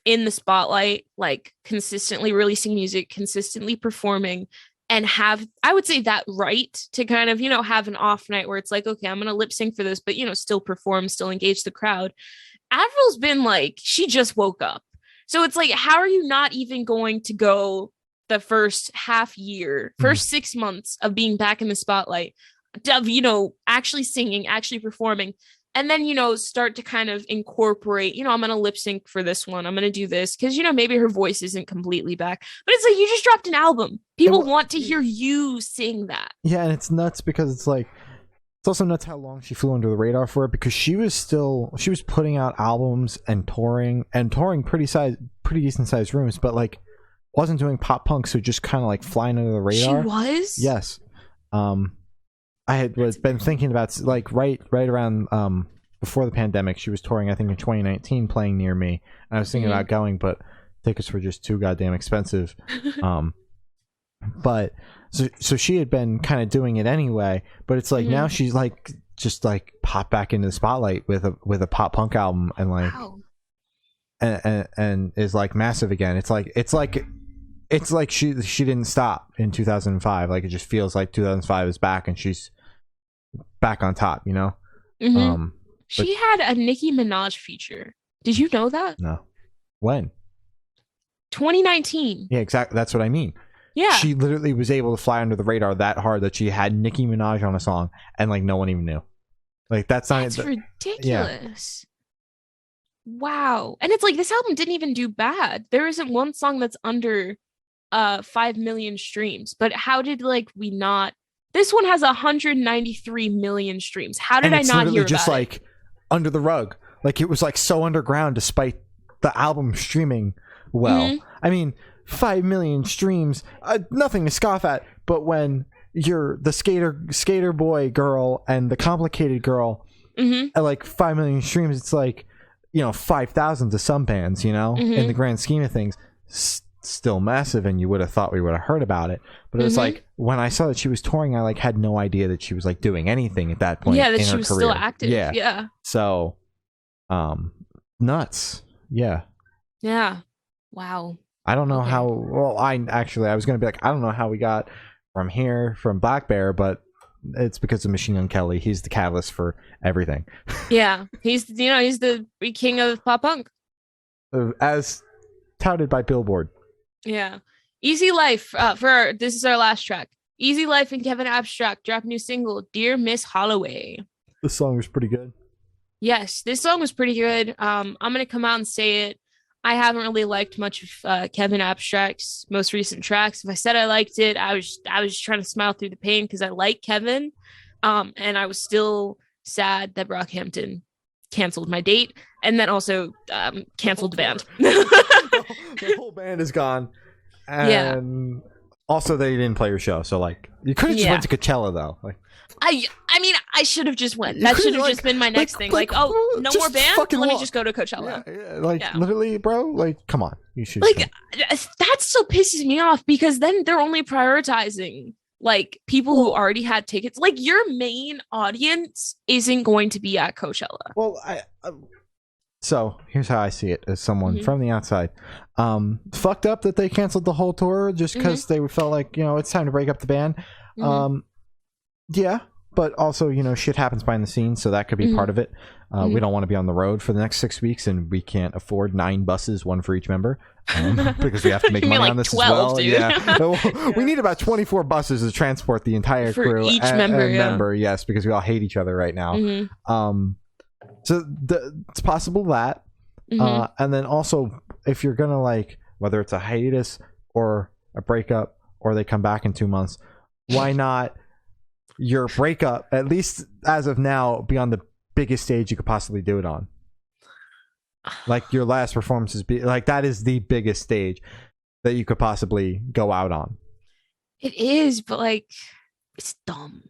in the spotlight, like consistently releasing music, consistently performing, and have, I would say, that right to kind of, have an off night where it's like, okay, I'm going to lip sync for this, but, still perform, still engage the crowd. Avril's been like, she just woke up. So it's like, how are you not even going to go the first first 6 months of being back in the spotlight, of, actually singing, actually performing, and then, start to kind of incorporate, I'm going to lip sync for this one. I'm going to do this because, maybe her voice isn't completely back, but it's like, you just dropped an album. People want to hear you sing that. Yeah. And it's nuts because it's like, it's also nuts how long she flew under the radar for it, because she was putting out albums and touring pretty decent sized rooms, but like wasn't doing pop punk, so just kind of like flying under the radar. She was? Yes. I had been thinking about like right around before the pandemic. She was touring, I think, in 2019, playing near me, and I was thinking about going, but tickets were just too goddamn expensive. But so she had been kind of doing it anyway, but it's like now she's like just like popped back into the spotlight with a pop punk album, and like and is like massive again. It's like she didn't stop in 2005. Like it just feels like 2005 is back and she's back on top, She had a Nicki Minaj feature. Did you know that? No. When? 2019. Yeah, exactly. That's what I mean. Yeah. She literally was able to fly under the radar that hard that she had Nicki Minaj on a song and like no one even knew. Like that's ridiculous. Yeah. Wow. And it's like this album didn't even do bad. There isn't one song that's under 5 million streams. But how did we not? This one has 193 million streams. How did I not hear about just it? Like under the rug. Like it was like so underground despite the album streaming well. Mm-hmm. I mean, 5 million streams, nothing to scoff at, but when you're the skater boy girl and the complicated girl at like 5 million streams, it's like 5,000 to some bands, in the grand scheme of things, still massive, and you would have thought we would have heard about it. But it was like, when I saw that she was touring, I had no idea that she was doing anything at that point. Yeah, that in she her was career. Still active. Yeah. So, nuts. Yeah. Yeah. Wow. I don't know how. Well, I was gonna be like, I don't know how we got from Black Bear, but it's because of Machine Gun Kelly. He's the catalyst for everything. Yeah, he's the king of pop punk, as touted by Billboard. Yeah, Easy Life. This is our last track. Easy Life and Kevin Abstract drop new single, Dear Miss Holloway. This song was pretty good. Yes, this song was pretty good. I'm gonna come out and say it. I haven't really liked much of Kevin Abstract's most recent tracks. If I said I liked it, I was just trying to smile through the pain because I like Kevin, and I was still sad that Brockhampton canceled my date, and then also canceled the band. The whole band is gone, and also they didn't play your show. So you could have just went to Coachella though. I mean, I should have just went. That should have just been my next thing. No more band? Let me just go to Coachella. Literally, bro. Come on. You should. That still pisses me off because then they're only prioritizing people who already had tickets. Your main audience isn't going to be at Coachella. Well, so here's how I see it as someone from the outside. Fucked up that they canceled the whole tour just because they felt like, it's time to break up the band. Yeah, but also, shit happens behind the scenes, so that could be part of it. We don't want to be on the road for the next 6 weeks, and we can't afford 9 buses, one for each member, because we have to make money on this 12, as well. Dude. Yeah, we need about 24 buses to transport the entire for crew. Each member, yes, because we all hate each other right now. So it's possible that, and then also if you're gonna whether it's a hiatus or a breakup or they come back in 2 months, why not? Your breakup, at least as of now, be on the biggest stage you could possibly do it on. Your last performances be that is the biggest stage that you could possibly go out on. It is, but it's dumb.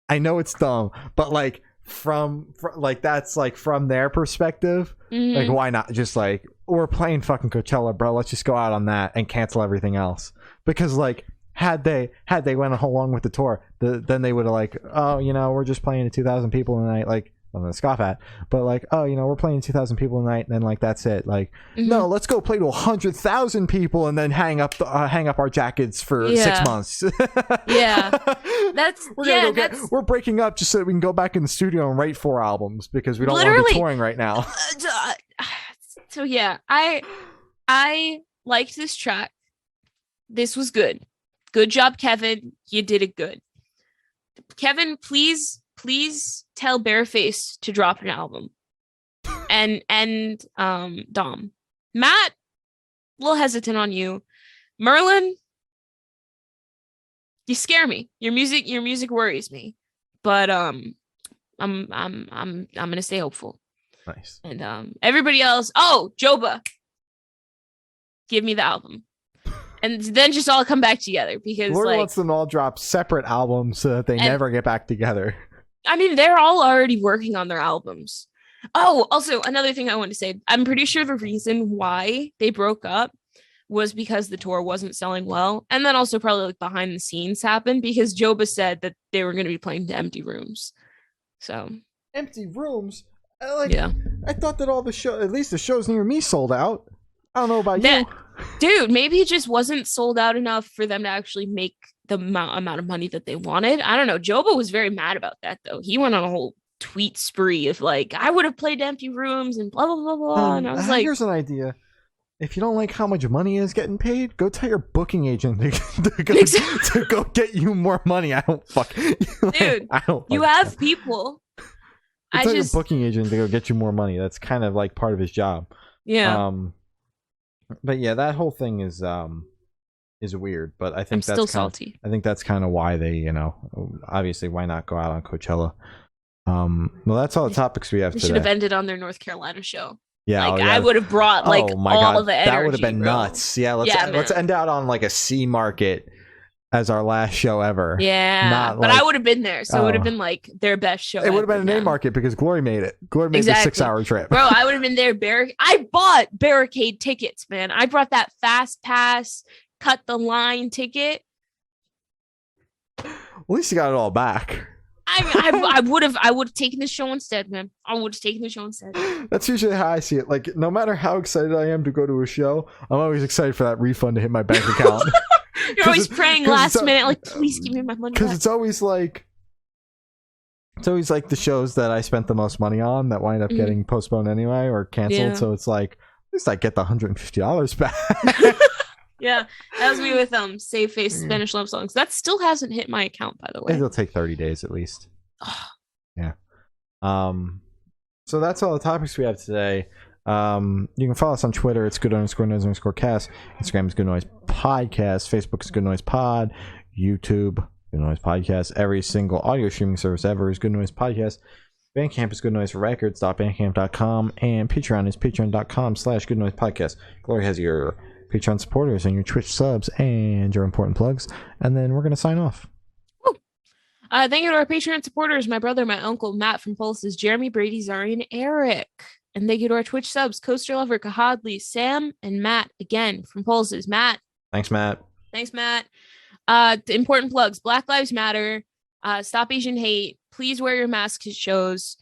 I know it's dumb, but from that's from their perspective, why not just we're playing fucking Coachella, bro, let's just go out on that and cancel everything else. Because had they went along with the tour, then they would have we're just playing to 2,000 people tonight, I'm gonna scoff at, but we're playing 2,000 people tonight, and then that's it. No, let's go play to 100,000 people, and then hang up our jackets for 6 months. We're breaking up just so that we can go back in the studio and write 4 albums because we don't want to be touring right now. So yeah, I liked this track. This was good. Good job, Kevin. You did it good. Kevin, please tell Bareface to drop an album. And Dom. Matt, a little hesitant on you. Merlin, you scare me. Your music worries me. But I'm gonna stay hopeful. Nice. And everybody else, Joba, give me the album. And then just all come back together because Lord wants them all drop separate albums so that they never get back together. I mean, they're all already working on their albums. Oh, also another thing I want to say, I'm pretty sure the reason why they broke up was because the tour wasn't selling well. And then also probably behind the scenes happened because Joba said that they were going to be playing to empty rooms. So empty rooms? Yeah. I thought that all the show, at least the shows near me, sold out. I don't know about you. Dude, maybe it just wasn't sold out enough for them to actually make the amount of money that they wanted. I don't know. Joba was very mad about that, though. He went on a whole tweet spree of I would have played empty rooms and blah, blah, blah, blah. And I was here's an idea. If you don't like how much money is getting paid, go tell your booking agent to go get you more money. I don't fuck. Dude, you have people. Tell your booking agent to go get you more money. That's kind of part of his job. Yeah. But yeah, that whole thing is weird. But I think still salty. I think that's kind of why they, obviously, why not go out on Coachella? Well, that's all the topics we have today. They should have ended on their North Carolina show. Yeah, I would have brought all of the energy. That would have been nuts. Yeah, let's end out on a C market as our last show ever. Yeah, but I would have been there, so it would have been like their best show. It would have been a name market because Glory made it. Glory made the 6-hour trip. Bro, I would have been there. I bought barricade tickets, man. I brought that fast pass, cut the line ticket. At least you got it all back. I would have taken the show instead, man. I would have taken the show instead. That's usually how I see it. Like, no matter how excited I am to go to a show, I'm always excited for that refund to hit my bank account. You're always praying last minute, like, please give me my money back. Because it's always like the shows that I spent the most money on that wind up getting postponed anyway or canceled. Yeah. So it's like, at least I get the $150 back. Yeah, that was me with Save Face Spanish Love Songs. That still hasn't hit my account, by the way. It'll take 30 days at least. Yeah. So that's all the topics we have today. You can follow us on Twitter. It's good_noise_cast. Instagram is Good Noise Podcast. Facebook is Good Noise Pod. YouTube, Good Noise Podcast. Every single audio streaming service ever is Good Noise Podcast. Bandcamp is goodnoiserecords.bandcamp.com. And Patreon is patreon.com/Good Noise Podcast. Glory has your Patreon supporters and your Twitch subs and your important plugs. And then we're going to sign off. Thank you to our Patreon supporters, my brother, my uncle, Matt from Pulses, Jeremy, Brady, Zari, and Eric. And thank you to our Twitch subs, Coaster Lover, Kahadli, Sam, and Matt, again, from Pulses. Matt. Thanks, Matt. The important plugs, Black Lives Matter, Stop Asian Hate, please wear your mask at shows.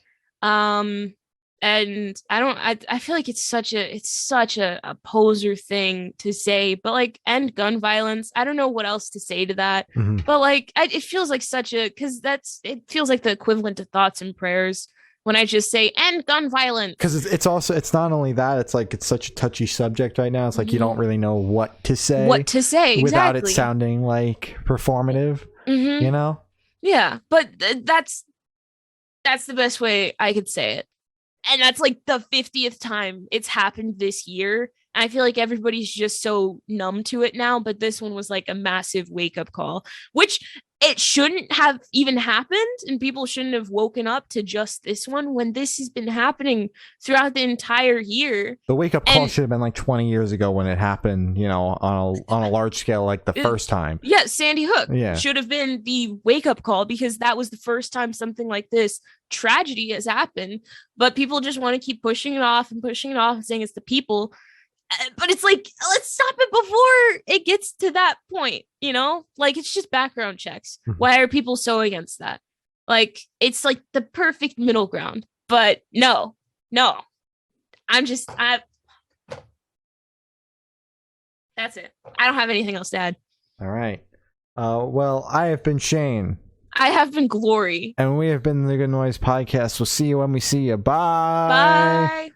And I feel like it's such a poser thing to say, but like end gun violence. I don't know what else to say to that, but like it feels like it feels like the equivalent to thoughts and prayers when I just say end gun violence. Because it's not only that, it's like it's such a touchy subject right now. It's like you don't really know what to say without it sounding like performative. You know? Yeah, but that's the best way I could say it. And that's like the 50th time it's happened this year. I feel like everybody's just so numb to it now, but this one was like a massive wake-up call, which it shouldn't have even happened, and people shouldn't have woken up to just this one when this has been happening throughout the entire year. The wake-up call should have been like 20 years ago when it happened, you know, on a large scale, like the first time. Yeah, Sandy Hook should have been the wake-up call because that was the first time something like this tragedy has happened, but people just want to keep pushing it off and saying it's the people. But it's like, let's stop it before it gets to that point, you know? Like, it's just background checks. Why are people so against that? Like, it's like the perfect middle ground. But no. That's it. I don't have anything else to add. All right. Well, I have been Shane. I have been Glory. And we have been the Good Noise Podcast. We'll see you when we see you. Bye. Bye.